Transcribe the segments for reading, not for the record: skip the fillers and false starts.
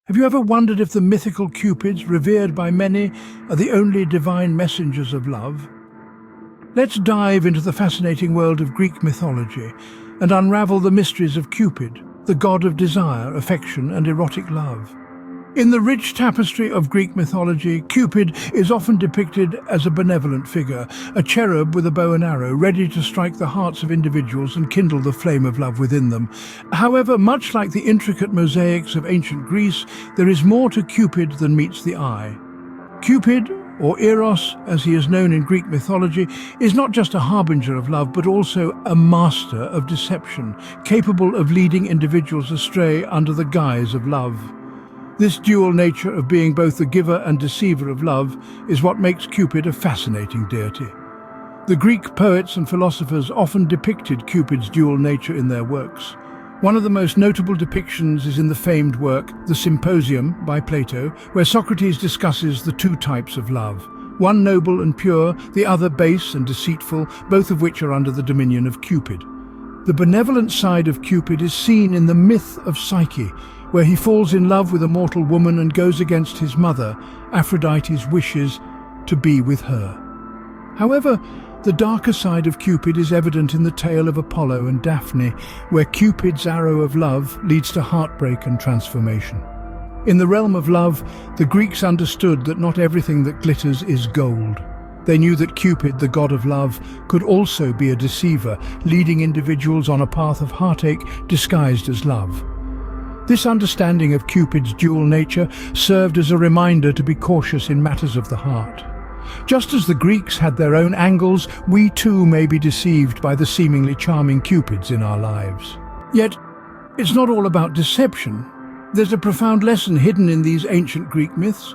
Have you ever wondered if the mythical Cupids, revered by many, are the only divine messengers of love? Let's dive into the fascinating world of Greek mythology and unravel the mysteries of Cupid, the god of desire, affection, and erotic love. In the rich tapestry of Greek mythology, Cupid is often depicted as a benevolent figure, a cherub with a bow and arrow, ready to strike the hearts of individuals and kindle the flame of love within them. However, much like the intricate mosaics of ancient Greece, there is more to Cupid than meets the eye. Cupid, or Eros, as he is known in Greek mythology, is not just a harbinger of love, but also a master of deception, capable of leading individuals astray under the guise of love. This dual nature of being both the giver and deceiver of love is what makes Cupid a fascinating deity. The Greek poets and philosophers often depicted Cupid's dual nature in their works. One of the most notable depictions is in the famed work, The Symposium by Plato, where Socrates discusses the two types of love, one noble and pure, the other base and deceitful, both of which are under the dominion of Cupid. The benevolent side of Cupid is seen in the myth of Psyche, where he falls in love with a mortal woman and goes against his mother, Aphrodite's wishes, to be with her. However, the darker side of Cupid is evident in the tale of Apollo and Daphne, where Cupid's arrow of love leads to heartbreak and transformation. In the realm of love, the Greeks understood that not everything that glitters is gold. They knew that Cupid, the god of love, could also be a deceiver, leading individuals on a path of heartache disguised as love. This understanding of Cupid's dual nature served as a reminder to be cautious in matters of the heart. Just as the Greeks had their own angles, we too may be deceived by the seemingly charming Cupids in our lives. Yet, it's not all about deception. There's a profound lesson hidden in these ancient Greek myths.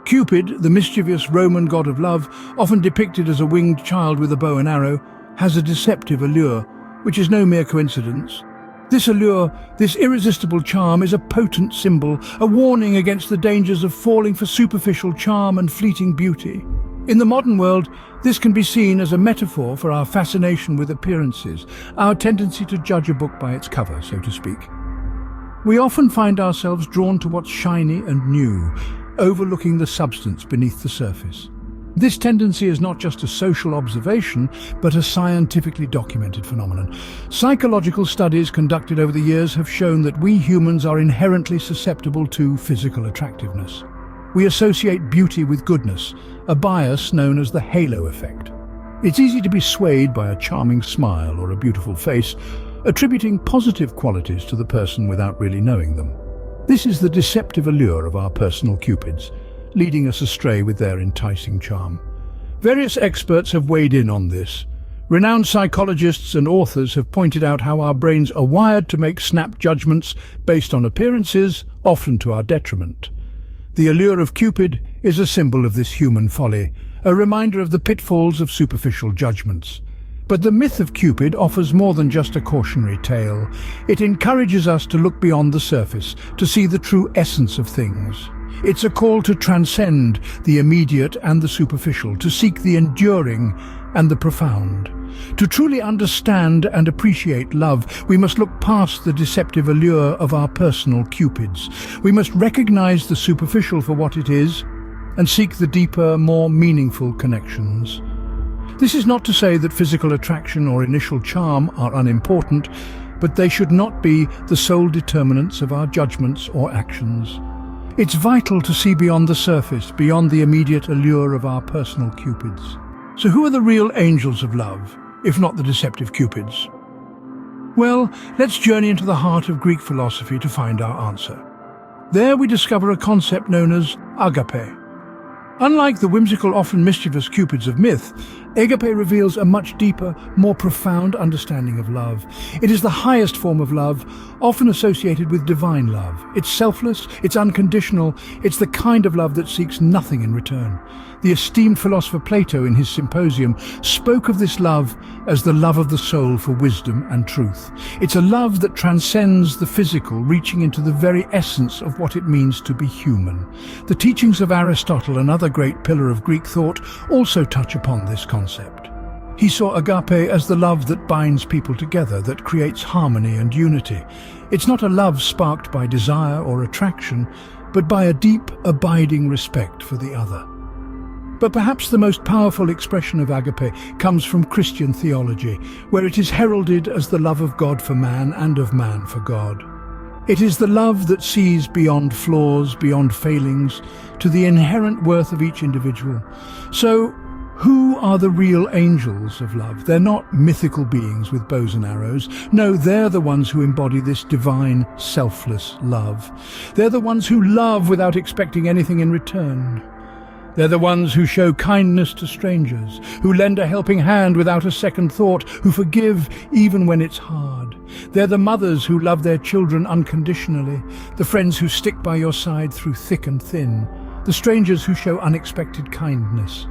Cupid, the mischievous Roman god of love, often depicted as a winged child with a bow and arrow, has a deceptive allure, which is no mere coincidence. This allure, this irresistible charm, is a potent symbol, a warning against the dangers of falling for superficial charm and fleeting beauty. In the modern world, this can be seen as a metaphor for our fascination with appearances, our tendency to judge a book by its cover, so to speak. We often find ourselves drawn to what's shiny and new, overlooking the substance beneath the surface. This tendency is not just a social observation, but a scientifically documented phenomenon. Psychological studies conducted over the years have shown that we humans are inherently susceptible to physical attractiveness. We associate beauty with goodness, a bias known as the halo effect. It's easy to be swayed by a charming smile or a beautiful face, attributing positive qualities to the person without really knowing them. This is the deceptive allure of our personal Cupids, leading us astray with their enticing charm. Various experts have weighed in on this. Renowned psychologists and authors have pointed out how our brains are wired to make snap judgments based on appearances, often to our detriment. The allure of Cupid is a symbol of this human folly, a reminder of the pitfalls of superficial judgments. But the myth of Cupid offers more than just a cautionary tale. It encourages us to look beyond the surface, to see the true essence of things. It's a call to transcend the immediate and the superficial, to seek the enduring and the profound. To truly understand and appreciate love, we must look past the deceptive allure of our personal Cupids. We must recognize the superficial for what it is and seek the deeper, more meaningful connections. This is not to say that physical attraction or initial charm are unimportant, but they should not be the sole determinants of our judgments or actions. It's vital to see beyond the surface, beyond the immediate allure of our personal Cupids. So who are the real angels of love, if not the deceptive Cupids? Well, let's journey into the heart of Greek philosophy to find our answer. There we discover a concept known as agape. Unlike the whimsical, often mischievous Cupids of myth, agape reveals a much deeper, more profound understanding of love. It is the highest form of love, often associated with divine love. It's selfless, it's unconditional, it's the kind of love that seeks nothing in return. The esteemed philosopher Plato in his Symposium spoke of this love as the love of the soul for wisdom and truth. It's a love that transcends the physical, reaching into the very essence of what it means to be human. The teachings of Aristotle, another great pillar of Greek thought, also touch upon this concept. He saw agape as the love that binds people together, that creates harmony and unity. It's not a love sparked by desire or attraction, but by a deep, abiding respect for the other. But perhaps the most powerful expression of agape comes from Christian theology, where it is heralded as the love of God for man and of man for God. It is the love that sees beyond flaws, beyond failings, to the inherent worth of each individual. So, who are the real angels of love? They're not mythical beings with bows and arrows. No, they're the ones who embody this divine, selfless love. They're the ones who love without expecting anything in return. They're the ones who show kindness to strangers, who lend a helping hand without a second thought, who forgive even when it's hard. They're the mothers who love their children unconditionally, the friends who stick by your side through thick and thin, the strangers who show unexpected kindness.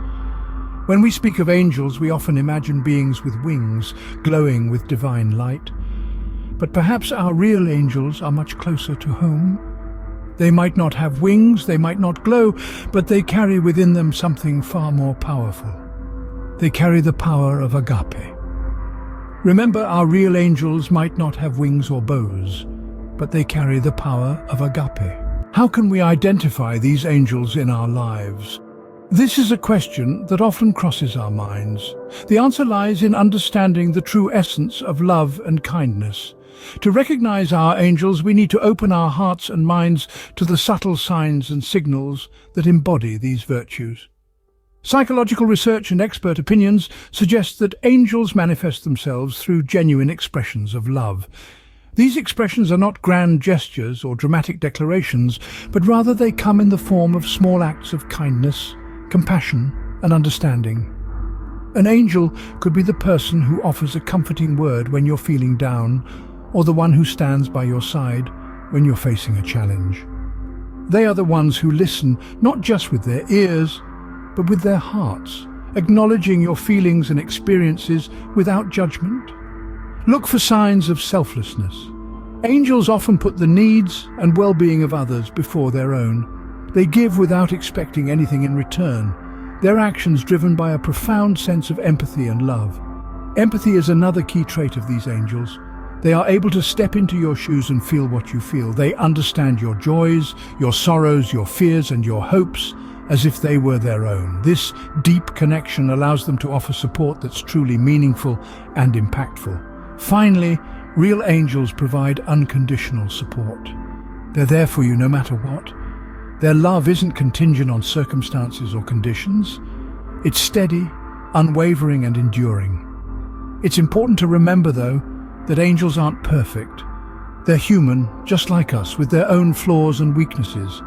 When we speak of angels, we often imagine beings with wings, glowing with divine light. But perhaps our real angels are much closer to home. They might not have wings, they might not glow, but they carry within them something far more powerful. They carry the power of agape. Remember, our real angels might not have wings or bows, but they carry the power of agape. How can we identify these angels in our lives? This is a question that often crosses our minds. The answer lies in understanding the true essence of love and kindness. To recognize our angels, we need to open our hearts and minds to the subtle signs and signals that embody these virtues. Psychological research and expert opinions suggest that angels manifest themselves through genuine expressions of love. These expressions are not grand gestures or dramatic declarations, but rather they come in the form of small acts of kindness, compassion, and understanding. An angel could be the person who offers a comforting word when you're feeling down, or the one who stands by your side when you're facing a challenge. They are the ones who listen not just with their ears, but with their hearts, acknowledging your feelings and experiences without judgment. Look for signs of selflessness. Angels often put the needs and well-being of others before their own. They give without expecting anything in return, their actions driven by a profound sense of empathy and love. Empathy is another key trait of these angels. They are able to step into your shoes and feel what you feel. They understand your joys, your sorrows, your fears, and your hopes as if they were their own. This deep connection allows them to offer support that's truly meaningful and impactful. Finally, real angels provide unconditional support. They're there for you no matter what. Their love isn't contingent on circumstances or conditions. It's steady, unwavering, and enduring. It's important to remember, though, that angels aren't perfect. They're human, just like us, with their own flaws and weaknesses.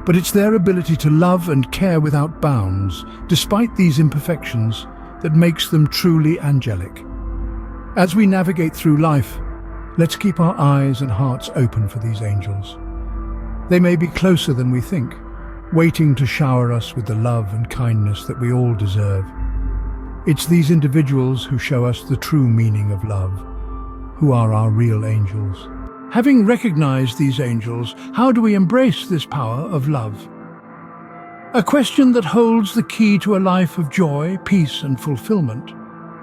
But it's their ability to love and care without bounds, despite these imperfections, that makes them truly angelic. As we navigate through life, let's keep our eyes and hearts open for these angels. They may be closer than we think, waiting to shower us with the love and kindness that we all deserve. It's these individuals who show us the true meaning of love, who are our real angels. Having recognized these angels, how do we embrace this power of love? A question that holds the key to a life of joy, peace, and fulfillment.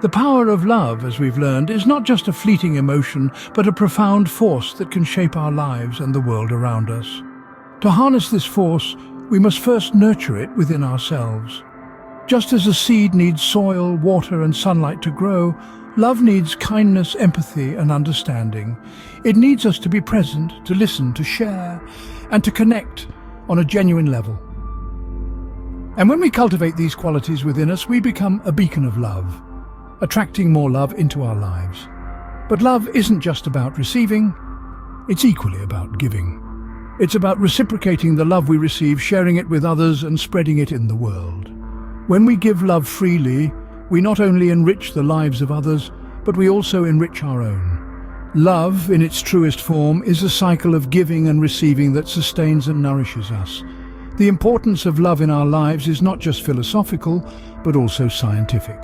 The power of love, as we've learned, is not just a fleeting emotion, but a profound force that can shape our lives and the world around us. To harness this force, we must first nurture it within ourselves. Just as a seed needs soil, water, and sunlight to grow, love needs kindness, empathy, and understanding. It needs us to be present, to listen, to share, and to connect on a genuine level. And when we cultivate these qualities within us, we become a beacon of love, attracting more love into our lives. But love isn't just about receiving, it's equally about giving. It's about reciprocating the love we receive, sharing it with others, and spreading it in the world. When we give love freely, we not only enrich the lives of others, but we also enrich our own. Love, in its truest form, is a cycle of giving and receiving that sustains and nourishes us. The importance of love in our lives is not just philosophical, but also scientific.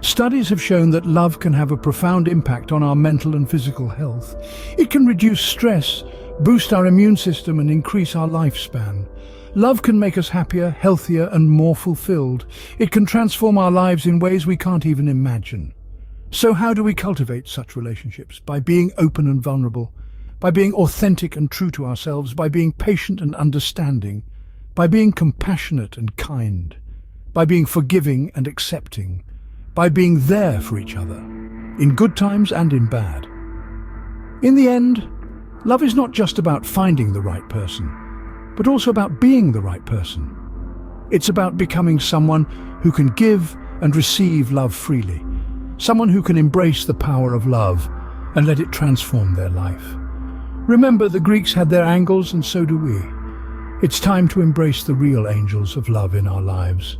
Studies have shown that love can have a profound impact on our mental and physical health. It can reduce stress, boost our immune system, and increase our lifespan. Love can make us happier, healthier, and more fulfilled. It can transform our lives in ways we can't even imagine. So how do we cultivate such relationships? By being open and vulnerable, by being authentic and true to ourselves, by being patient and understanding, by being compassionate and kind, by being forgiving and accepting, by being there for each other, in good times and in bad. In the end, love is not just about finding the right person, but also about being the right person. It's about becoming someone who can give and receive love freely, someone who can embrace the power of love and let it transform their life. Remember, the Greeks had their angels and so do we. It's time to embrace the real angels of love in our lives.